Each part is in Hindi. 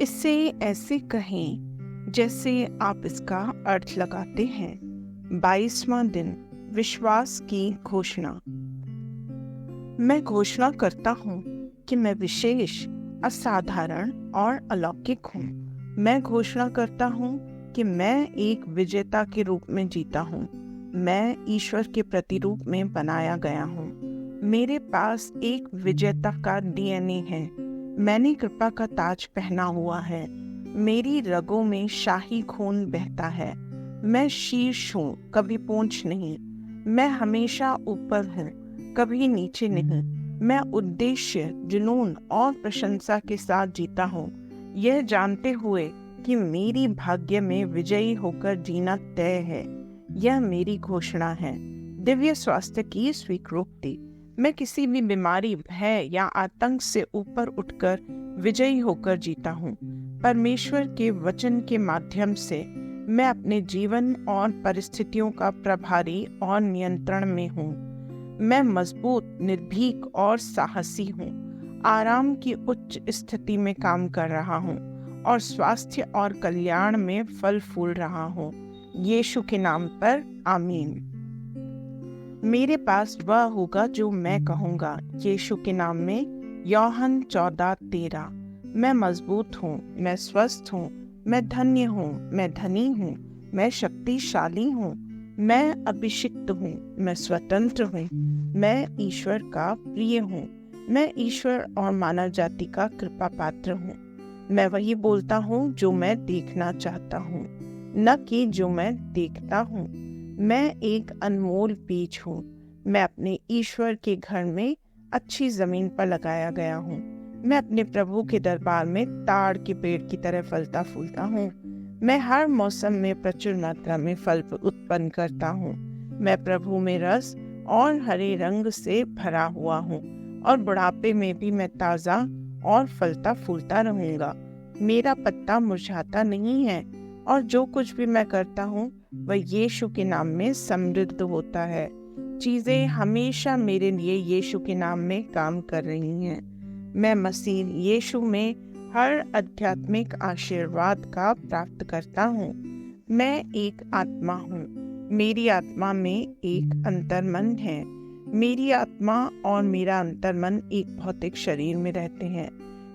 इसे ऐसे कहें जैसे आप इसका अर्थ लगाते हैं। 22वां दिन, विश्वास की घोषणा। मैं घोषणा करता हूँ कि मैं विशेष, असाधारण और अलौकिक हूँ। मैं घोषणा करता हूँ कि मैं एक विजेता के रूप में जीता हूँ। मैं ईश्वर के प्रतिरूप में बनाया गया हूँ। मेरे पास एक विजेता का डीएनए है। मैंने कृपा का ताज पहना हुआ है। मेरी रगों में शाही खून बहता है। मैं शीर्ष हूँ, कभी पूंछ नहीं। मैं हमेशा ऊपर हूँ, कभी नीचे नहीं। मैं उद्देश्य, जुनून और प्रशंसा के साथ जीता हूँ, यह जानते हुए कि मेरी भाग्य में विजयी होकर जीना तय है। यह मेरी घोषणा है। दिव्य स्वास्थ्य की स्वीकृति। मैं किसी भी बीमारी, भय या आतंक से ऊपर उठकर विजयी होकर जीता हूँ। परमेश्वर के वचन के माध्यम से मैं अपने जीवन और परिस्थितियों का प्रभारी और नियंत्रण में हूँ। मैं मजबूत, निर्भीक और साहसी हूँ। आराम की उच्च स्थिति में काम कर रहा हूँ और स्वास्थ्य और कल्याण में फल फूल रहा हूँ। यीशु के नाम पर आमीन। मेरे पास वह होगा जो मैं कहूँगा। यीशु के नाम में। यूहन्ना 14:13। मैं मजबूत हूँ, मैं स्वस्थ हूँ, मैं धन्य हूँ, मैं धनी हूँ, मैं शक्तिशाली हूँ, मैं अभिषिक्त हूँ, मैं स्वतंत्र हूँ, मैं ईश्वर का प्रिय हूँ, मैं ईश्वर और मानव जाति का कृपा पात्र हूँ। मैं वही बोलता हूँ जो मैं देखना चाहता हूँ, न कि जो मैं देखता हूँ। मैं एक अनमोल बीज हूँ। मैं अपने ईश्वर के घर में अच्छी जमीन पर लगाया गया हूँ। मैं अपने प्रभु के दरबार में ताड़ के पेड़ की तरह फलता फूलता हूँ। मैं हर मौसम में प्रचुर मात्रा में फल उत्पन्न करता हूँ। मैं प्रभु में रस और हरे रंग से भरा हुआ हूँ और बुढ़ापे में भी मैं ताजा और फलता फूलता रहूंगा। मेरा पत्ता मुरझाता नहीं है और जो कुछ भी मैं करता हूँ वह यीशु के नाम में समृद्ध होता है। चीजें हमेशा मेरे लिए यीशु के नाम में काम कर रही हैं। मैं मसीह यीशु में हर आध्यात्मिक आशीर्वाद का प्राप्त करता हूँ। मैं एक आत्मा हूँ। मेरी आत्मा में एक अंतर्मन है। मेरी आत्मा और मेरा अंतर्मन एक भौतिक शरीर में रहते हैं।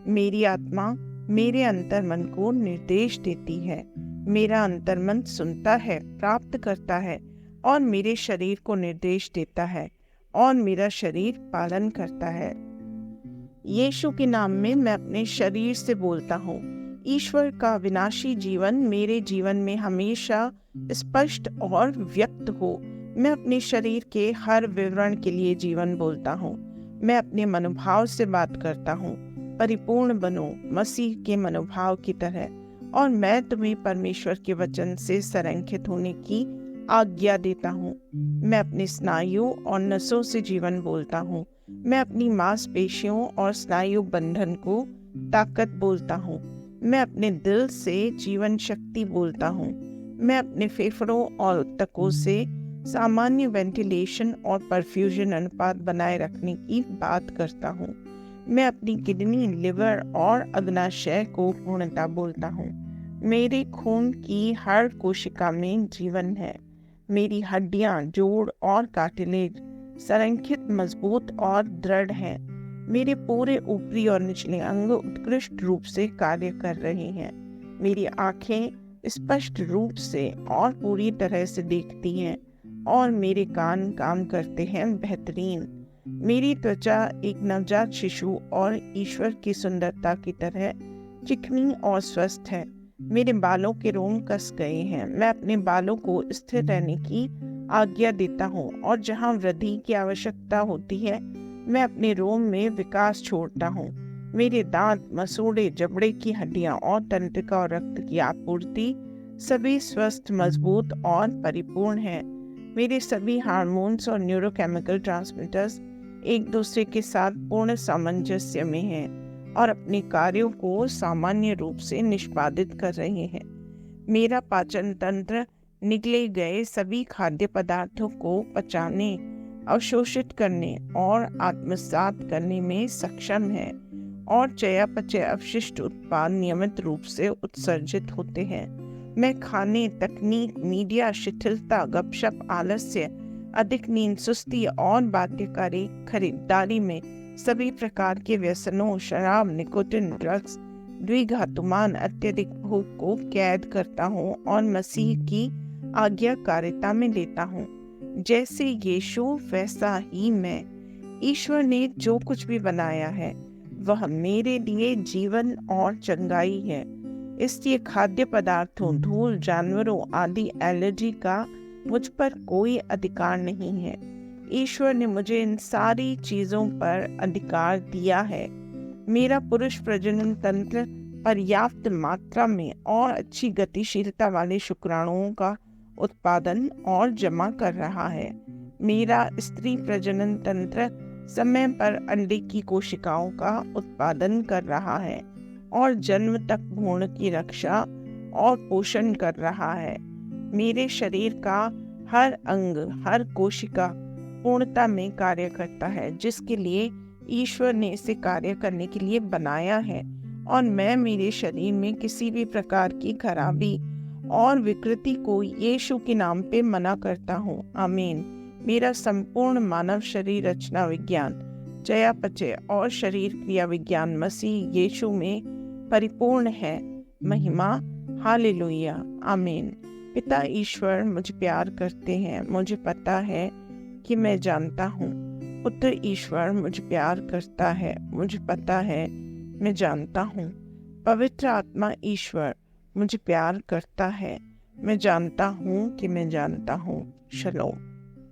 मेरी आत्मा मेरे अंतर्मन को निर्देश देती है। मेरा अंतर्मन सुनता है, प्राप्त करता है और मेरे शरीर को निर्देश देता है और मेरा शरीर पालन करता है। यीशु के नाम में मैं अपने शरीर से बोलता हूँ। ईश्वर का विनाशी जीवन मेरे जीवन में हमेशा स्पष्ट और व्यक्त हो। मैं अपने शरीर के हर विवरण के लिए जीवन बोलता हूँ। मैं अपने मनोभाव से बात करता हूँ। परिपूर्ण बनो मसीह के मनोभाव की तरह। और मैं तुम्हें परमेश्वर के वचन से संरेखित होने की आज्ञा देता हूँ। मैं अपने स्नायुओं और नसों से जीवन बोलता हूँ। मैं अपनी मांसपेशियों और स्नायु बंधन को ताकत बोलता हूँ। मैं अपने दिल से जीवन शक्ति बोलता हूँ। मैं अपने फेफड़ों और ऊतकों से सामान्य वेंटिलेशन और परफ्यूजन अनुपात बनाए रखने की बात करता हूँ। मैं अपनी किडनी, लिवर और अग्नाशय को पूर्णता बोलता हूँ। मेरे खून की हर कोशिका में जीवन है। मेरी हड्डियां, जोड़ और कार्टिलेज संरेखित, मजबूत और दृढ़ हैं। मेरे पूरे ऊपरी और निचले अंग उत्कृष्ट रूप से कार्य कर रहे हैं। मेरी आंखें स्पष्ट रूप से और पूरी तरह से देखती हैं और मेरे कान काम करते हैं बेहतरीन। मेरी त्वचा एक नवजात शिशु और ईश्वर की सुंदरता की तरह चिकनी और स्वस्थ है। मेरे बालों के रोम कस गए हैं। मैं अपने बालों को स्थिर रहने की आज्ञा देता हूँ और जहाँ वृद्धि की आवश्यकता होती है मैं अपने रोम में विकास छोड़ता हूँ। मेरे दांत, मसूड़े, जबड़े की हड्डियाँ और तंत्रिका और रक्त की आपूर्ति सभी स्वस्थ, मजबूत और परिपूर्ण हैं। मेरे सभी हार्मोन्स और न्यूरोकेमिकल ट्रांसमीटर्स एक दूसरे के साथ पूर्ण सामंजस्य में हैं और अपने कार्यों को सामान्य रूप से निष्पादित कर रहे हैं। मेरा पाचन तंत्र निगले गए सभी खाद्य पदार्थों को पचाने, अवशोषित करने और आत्मसात करने में सक्षम है और चयापचय अवशिष्ट उत्पाद नियमित रूप से उत्सर्जित होते हैं। मैं खाने, तकनीक, मीडिया, शिथिलता, गपशप, आलस्य, अधिक नींद, सुस्ती और बाध्यकारी खरीदारी में सभी प्रकार के व्यसनों, शराब, निकोटिन, ड्रग्स, द्विघातुमान, अत्यधिक भूख को कैद करता हूँ और मसीह की आज्ञाकारिता में लेता हूँ। जैसे यीशु वैसा ही मैं। ईश्वर ने जो कुछ भी बनाया है वह मेरे लिए जीवन और चंगाई है। इसलिए खाद्य पदार्थों, धूल, जानवरों आदि एलर्जी का मुझ पर कोई अधिकार नहीं है। ईश्वर ने मुझे इन सारी चीजों पर अधिकार दिया है। मेरा पुरुष प्रजनन तंत्र पर्याप्त मात्रा में और अच्छी गतिशीलता वाले शुक्राणुओं का उत्पादन और जमा कर रहा है। मेरा स्त्री प्रजनन तंत्र समय पर अंडे की कोशिकाओं का उत्पादन कर रहा है और जन्म तक भ्रूण की रक्षा और पोषण कर रहा है। मेरे शरीर का हर अंग, हर कोशिका पूर्णता में कार्य करता है, जिसके लिए ईश्वर ने इसे कार्य करने के लिए बनाया है। और मैं मेरे शरीर में किसी भी प्रकार की खराबी और विकृति को यीशु के नाम पे मना करता हूँ। आमीन। मेरा संपूर्ण मानव शरीर रचना विज्ञान, चयापचय और शरीर क्रिया विज्ञान मसीह यीशु में परिपूर्ण है। महिमा, हालेलुया, आमीन। पिता ईश्वर मुझे प्यार करते हैं, मुझे पता है कि मैं जानता हूँ। पुत्र ईश्वर मुझे प्यार करता है, मुझे पता है, मैं जानता हूँ। पवित्र आत्मा ईश्वर मुझे प्यार करता है, मैं जानता हूँ कि मैं जानता हूँ। शलोम।